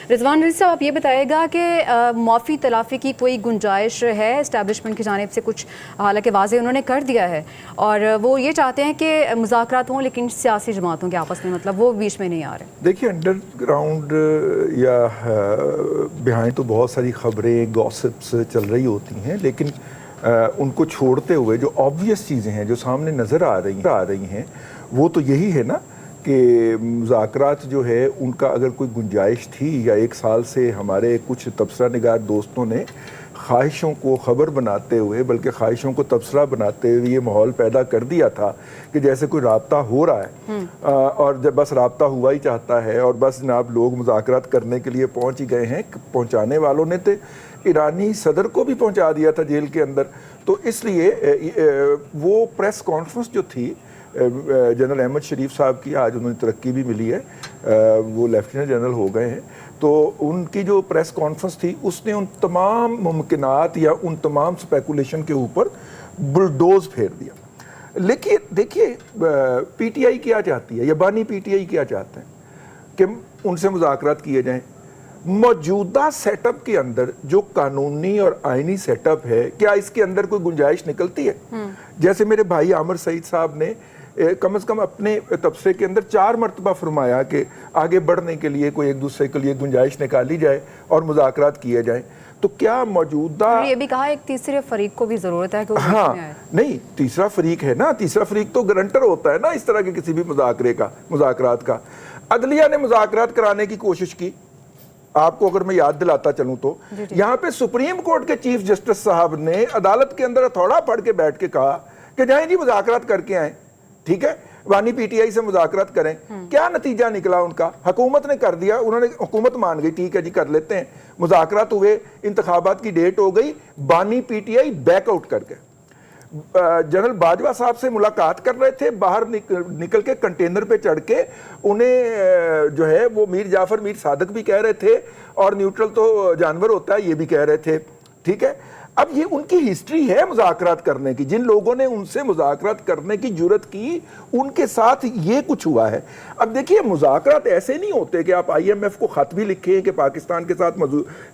रिजवान रज़ी साहब, आप ये बताइएगा कि माफ़ी तलाफ़ी की कोई गुंजाइश है इस्टेब्लिशमेंट की जानिब से? कुछ हालांकि वाज़े उन्होंने कर दिया है और वो ये चाहते हैं कि मुज़ाकरात हों लेकिन सियासी जमातों के आपस में, मतलब वो बीच में नहीं आ रहे। देखिए, अंडरग्राउंड या बिहाइंड तो बहुत सारी खबरें, गॉसिप्स चल रही होती हैं, लेकिन उनको छोड़ते हुए जो ऑब्वियस चीज़ें हैं जो सामने नज़र आ रही हैं वो तो यही है ना कि मुज़ाकरात जो है उनका अगर कोई गुंजाइश थी, या एक साल से हमारे कुछ तबसरा निगार दोस्तों ने ख्वाहिशों को ख़बर बनाते हुए, बल्कि ख्वाहिशों को तबसरा बनाते हुए ये माहौल पैदा कर दिया था कि जैसे कोई राब्ता हो रहा है और जब बस राब्ता हुआ ही चाहता है और बस जनाब लोग मुज़ाकरात करने के लिए पहुंच ही गए हैं। पहुंचाने वालों ने तो ईरानी सदर को भी पहुंचा दिया था जेल के अंदर। तो इसलिए वो प्रेस कॉन्फ्रेंस जो थी जनरल अहमद शरीफ साहब की, आज उन्हें तरक्की भी मिली है, वो लेफ्टिनेंट जनरल हो गए हैं, तो उनकी जो प्रेस कॉन्फ्रेंस थी उसने उन तमाम मुमकिनात या उन तमाम स्पेकुलेशन के ऊपर बुलडोज फेर दिया। लेकिन देखिए, पीटीआई क्या चाहती है या बानी पीटीआई क्या चाहते हैं कि उनसे मुज़ाकरात किए जाएं। मौजूदा सेटअप के अंदर जो कानूनी और आईनी सेटअप है, क्या इसके अंदर कोई गुंजाइश निकलती है? जैसे मेरे भाई आमिर सईद साहब ने कम से कम अपने तबसरे के अंदर 4 मरतबा फरमाया कि आगे बढ़ने के लिए कोई एक दूसरे के लिए गुंजाइश निकाली जाए और मुज़ाकरात किए जाएं। तो क्या मौजूदा ये भी कहा एक तीसरे फरीक को भी ज़रूरत है कि वो नहीं, तीसरा फरीक है ना, तीसरा फरीक तो गारंटर होता है ना इस तरह के किसी भी मुज़ाकरात का। अदलिया ने मुज़ाकरात कराने की कोशिश की, आपको अगर मैं याद दिलाता चलूं तो यहाँ पे सुप्रीम कोर्ट के चीफ जस्टिस साहब ने अदालत के अंदर हथौड़ा फड़ के बैठ के कहा कि जाएं जी मुज़ाकरात करके आए, ठीक है, वानी पीटीआई से मुज़ाकरात करें। क्या नतीजा निकला उनका? हुकूमत ने कर दिया, उन्होंने हुकूमत मान गई, ठीक है जी कर लेते हैं, मुज़ाकरात हुए, इंतखाबात की डेट हो गई, बानी पीटीआई बैकआउट कर गए। जनरल बाजवा साहब से मुलाकात कर रहे थे, बाहर निकल के कंटेनर पे चढ़ के उन्हें जो है वो मीर जाफर मीर सादक भी कह रहे थे और न्यूट्रल तो जानवर होता है ये भी कह रहे थे, ठीक है। अब ये उनकी हिस्ट्री है मुज़ाकरात करने की। जिन लोगों ने उनसे मुज़ाकरात करने की जुर्रत की उनके साथ ये कुछ हुआ है। अब देखिए, मुज़ाकरात ऐसे नहीं होते कि आप आईएमएफ को ख़त भी लिखें कि पाकिस्तान के साथ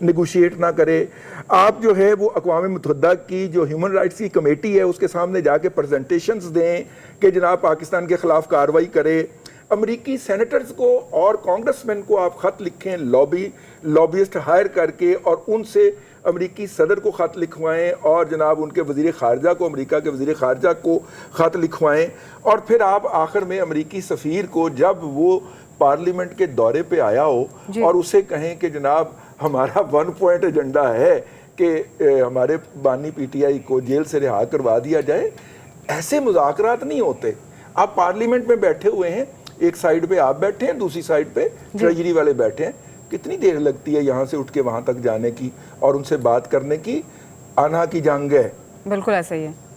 निगोशिएट ना करे, आप जो है वो अक़वाम मुत्तहिदा की जो ह्यूमन राइट्स की कमेटी है उसके सामने जाके प्रेजेंटेशंस दें कि जनाब पाकिस्तान के ख़िलाफ़ कार्रवाई करे, अमरीकी सेनेटर्स को और कांग्रेसमैन को आप ख़त लिखें, लॉबिस्ट हायर करके, और उनसे अमरीकी सदर को ख़त लिखवाएं और जनाब उनके वज़ीर ख़ारजा को, अमरीका के वज़ीर ख़ारजा को ख़त लिखवाएं, और फिर आप आखिर में अमरीकी सफ़ीर को जब वो पार्लियामेंट के दौरे पे आया हो और उसे कहें कि जनाब हमारा 1 पॉइंट एजेंडा है कि हमारे बानी पीटीआई को जेल से रिहा करवा दिया जाए। ऐसे मुज़ाकरात नहीं होते। आप पार्लियामेंट में बैठे हुए हैं, एक साइड पे आप बैठे हैं, दूसरी साइड पे ट्रेजरी वाले बैठे हैं, कितनी देर लगती है यहाँ से उठ के वहाँ तक जाने की और उनसे बात करने की? आना की जंग है। बिल्कुल ऐसा ही है।